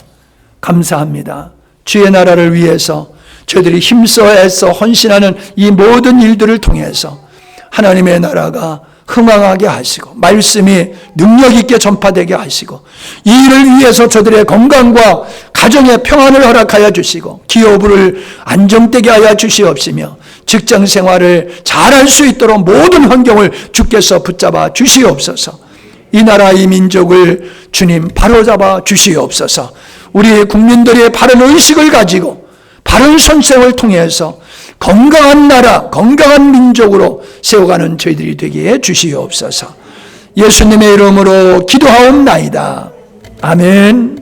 Speaker 2: 감사합니다. 주의 나라를 위해서 저희들이 힘써 애써 헌신하는 이 모든 일들을 통해서 하나님의 나라가 흥왕하게 하시고 말씀이 능력 있게 전파되게 하시고 이 일을 위해서 저들의 건강과 가정의 평안을 허락하여 주시고 기업을 안정되게 하여 주시옵시며 직장 생활을 잘할 수 있도록 모든 환경을 주께서 붙잡아 주시옵소서. 이 나라 이 민족을 주님 바로잡아 주시옵소서. 우리 국민들의 바른 의식을 가지고 바른 선생을 통해서 건강한 나라, 건강한 민족으로 세워가는 저희들이 되게 해 주시옵소서. 예수님의 이름으로 기도하옵나이다. 아멘.